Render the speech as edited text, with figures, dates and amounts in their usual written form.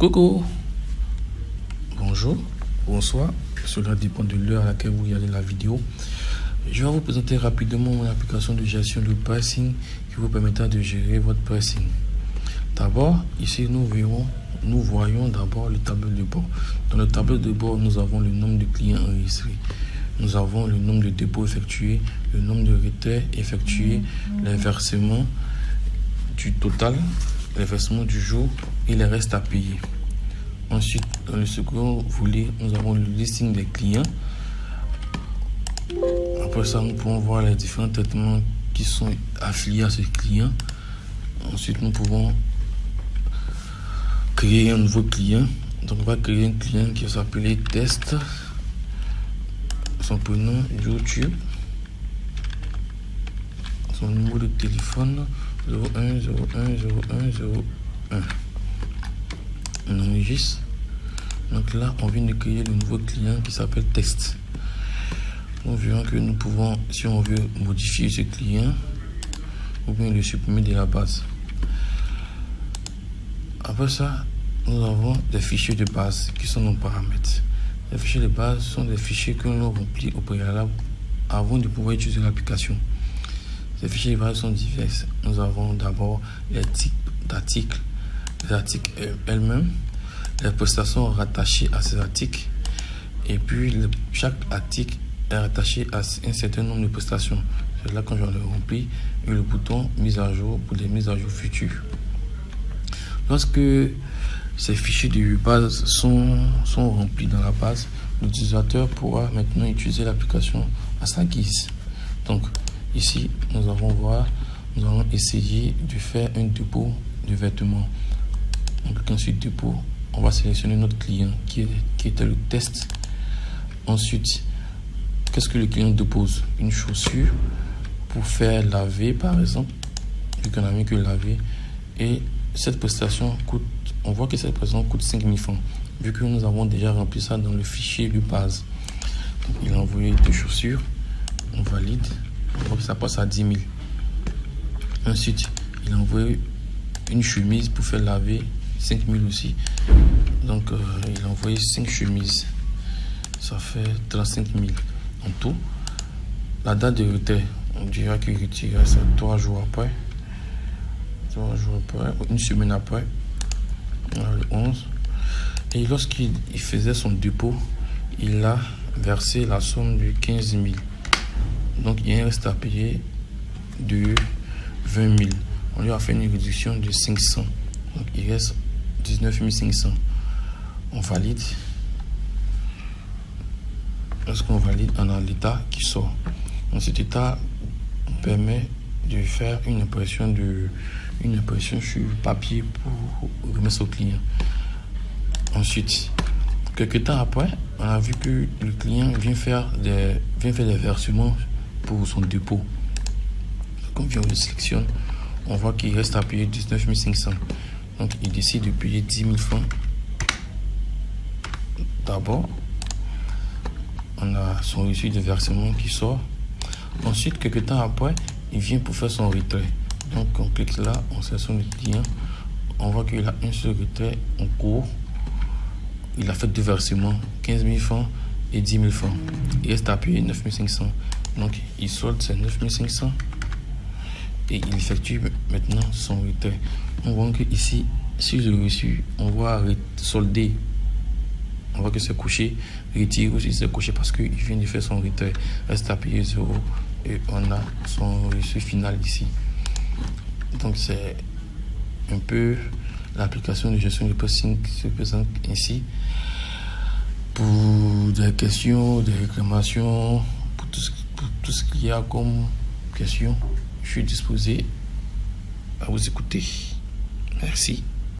Coucou, bonjour, bonsoir, cela dépend de l'heure à laquelle vous regardez la vidéo. Je vais vous présenter rapidement mon application de gestion de pricing qui vous permettra de gérer votre pricing. D'abord, ici nous voyons d'abord le tableau de bord. Dans le tableau de bord, nous avons le nombre de clients enregistrés. Nous avons le nombre de dépôts effectués, le nombre de retraits effectués, les versements du total, les versements du jour et les restes à payer. Ensuite, dans le second volet, nous avons le listing des clients. Après ça, nous pouvons voir les différents traitements qui sont affiliés à ce client. Ensuite, nous pouvons créer un nouveau client. Donc, on va créer un client qui va s'appeler test. Son prénom YouTube. Son numéro de téléphone 01010101. On enregistre. Donc là, on vient de créer le nouveau client qui s'appelle test. Nous verrons que nous pouvons, si on veut modifier ce client, ou bien le supprimer de la base. Après ça, nous avons des fichiers de base qui sont nos paramètres. Les fichiers de base sont des fichiers que l'on remplit au préalable avant de pouvoir utiliser l'application. Ces fichiers de base sont divers. Nous avons d'abord les types d'articles, les articles elles-mêmes, les prestations rattachées à ces articles, et puis chaque article est rattaché à un certain nombre de prestations. C'est là quand je le remplis, et le bouton mise à jour pour des mises à jour futures. Lorsque ces fichiers de base sont remplis dans la base, l'utilisateur pourra maintenant utiliser l'application à sa guise. Donc ici, nous allons essayer de faire un dépôt de vêtements. Donc ensuite dépôt, on va sélectionner notre client qui était le test. Ensuite, qu'est-ce que le client dépose? Une chaussure pour faire laver par exemple, vu qu'on a mis que laver. Et cette prestation coûte, on voit que cette prestation coûte 5000 francs, vu que nous avons déjà rempli ça dans le fichier de base. Donc, il a envoyé 2 chaussures, on valide, on voit que ça passe à 10 000. Ensuite, il a envoyé une chemise pour faire laver, 5000 aussi. Donc, il a envoyé 5 chemises, ça fait 35 000 en tout. La date de retrait, on dira qu'il retire ça 3 jours après. 3 jours après, une semaine après, le 11. Et lorsqu'il faisait son dépôt, il a versé la somme de 15 000. Donc il reste à payer de 20 000. On lui a fait une réduction de 500. Donc il reste 19 500. On valide. Lorsqu'on valide, on a l'état qui sort. Donc cet état permet de faire une impression sur papier pour remettre au client. Ensuite, quelques temps après, on a vu que le client vient faire des versements pour son dépôt. Comme on le sélectionne, on voit qu'il reste à payer 19 500. Donc il décide de payer 10 000 francs. D'abord, on a son reçu de versement qui sort. Ensuite, quelques temps après, il vient pour faire son retrait. Donc on clique là, on sélectionne le client, on voit qu'il a un seul retrait en cours. Il a fait 2 versements, 15 000 francs et 10 000 francs. Il reste à payer 9 500. Donc il solde ses 9 500 et il effectue maintenant son retrait. On voit que ici, sur le reçu, on voit solder. On voit que c'est couché, retire aussi c'est couché parce qu'il vient de faire son retrait. Reste à payer 0 et on a son reçu final ici. Donc c'est un peu l'application de gestion de pricing qui se présente ainsi. Pour des questions, des réclamations, pour tout ce qu'il y a comme question, je suis disposé à vous écouter. Merci.